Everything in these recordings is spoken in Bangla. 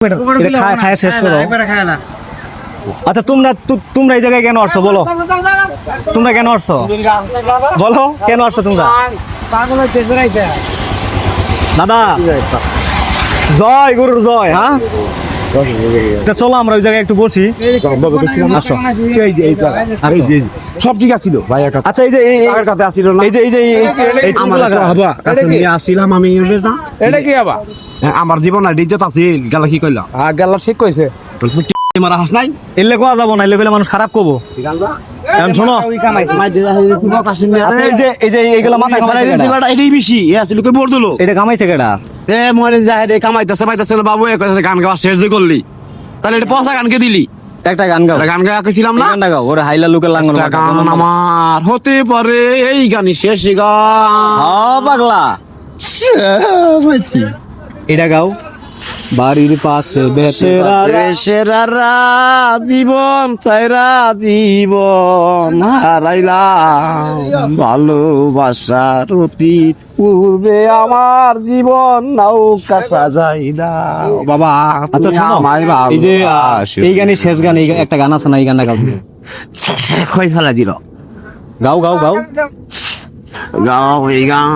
খায় শেষ করো। আচ্ছা তোমরা এই জায়গায় কেন আসছো বলো, তোমরা কেন আসছো বলো, কেন আসছো তোমরা? দাদা জয় গুরুর জয়। হ্যাঁ চলো আমরা ওই জায়গায় একটু বসি। আসো। সব ঠিক আছিল ভাই। আচ্ছা এই যে কাছে আসছিল না, এই যে এই যে আসছিলাম আমি এটা কি আবার আমার জীবন আর ইজ্জত আছিল গেল কি কইলা গেল ঠিক কইছে মারা হাস নাই এলে কোয়া যাবো না, এলে কইলে মানুষ খারাপ করবো। এখন শোনো এই যে এইগুলা মাথা কামাইছে এটাই বেশি এ আসছিল কই বড় দিলো এটা কামাইছে কেডা? এ মরে যায় রে কামাইতেছে পাইতেছে না বাবু গান গাওয়া শেষ যে করলি তাহলে এটা পয়সা গানকে দিলি একটা গান গাও, গান গাওয়া কইছিলাম না, গান গাও। ওরে হাইলা লোকের লাঙ্গল গান আমার হতে পারে এই গানই শেষ গান পাগলা এটা গাও। বাড়ির পাশে বেতেরা জীবন চাইরা জীবন হারাইলাম ভালোবাসার অতীত পূর্বে আমার জীবন নৌকা সাজাইলা বাবা। আচ্ছা শোনো, এই যে এই গানের শেষ গান, এই একটা গান আছে না, এই গানটা গাও। কই ফেলা দিল গাও গাও গাও গাও এই গান।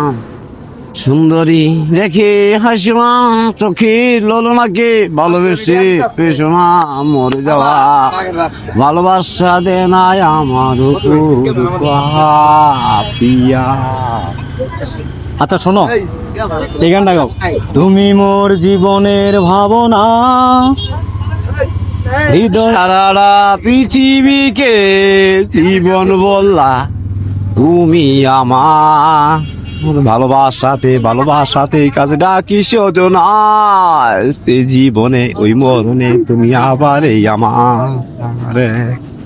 সুন্দরী দেখে হাসিমা চোখে ললনাকে ভালোবেসে পেশনা মরে যাওয়া ভালোবাসা দে নাই আমার পিয়া। আচ্ছা শোনো এই গানটা গাও। তুমি মোর জীবনের ভাবনা হৃদয় সারাটা পৃথিবীকে জীবন বললা তুমি আমার ভালোবাসাতে কাজে ডাকি সজনা জীবনে ওই মরণে তুমি আবার এই আমার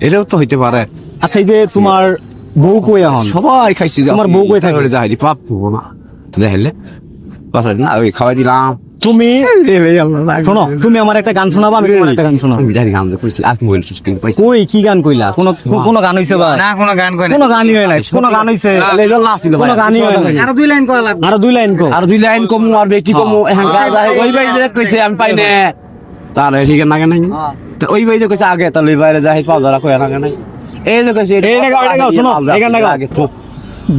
এটাও তো হইতে পারে। আচ্ছা এই যে তোমার বউ কই এখন? সবাই খাইছি, তোমার বউ কই থাকে? যাই পাপ না দেখলে না ওই খাওয়াই দিলাম। তুমি শোনো, তুমি আমার একটা গান শোনাবা, আমি তোমার একটা গান শোনাবো। গান কইছি আর মোবাইল পাইছি কই কি গান কইলা? কোন গান হইছে ভাই? না কোনো গান কই না, কোনো গানই হয় নাই। কোন গান হইছে? কোনো গানই হয় নাই। আরো দুই লাইন করা লাগবে, আরো দুই লাইন কো। আর দুই লাইন কম আর ব্যক্তি কম ওই ভাই যে কইছে আমি পাই না তার ঠিক না কেন ওই ভাই যে কইছে আগে তাহলে ওই বাইরে যাই পাও ধরা কই না কেন এই যে কইছে এটা গাও শোনো, এই গানটা গাও।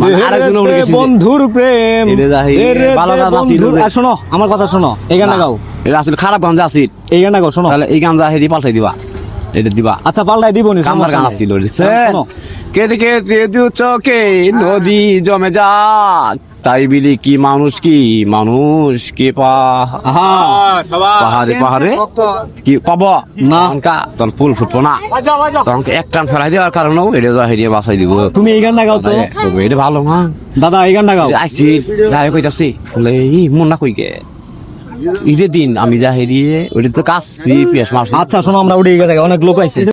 আগে আরেকজন উড়ে গেছে বন্ধুর প্রেম ভালো গান আছিল। শোনো আমার কথা শোনো, এই গানটা গাও। এটা আসলে খারাপ গান আছিল, এই গানটা গাও। শোনো তাহলে এই গান যা হেদি পাল্টাই দিবা, এটা দিবা। আচ্ছা পাল্টাই দিব নি, কান্দার গান আছিল। শোনো কেঁদে কেঁদে দু চোখে নদী জমে যাক তাই বিলি কি মানুষ কি পাহাড়ে পাহাড়ে কি পাব না তখন ফুল ফুটবো না, তখন এক টান ফেলাই দেওয়ার কারণেও এটা যা হেরিয়ে বাসাই দিব। তুমি এই গানটা গাও তো। এটা ভালো মা দাদা এই গানটা গাও। আইসি রায় কইতাছি বলে এই মন না কই গে ঈদের দিন আমি যা হেরিয়ে ওইটা তো কাটছি পেঁয়াজ মাছ। আচ্ছা শোনো আমরা উঠে গেছে, অনেক লোক আইছে।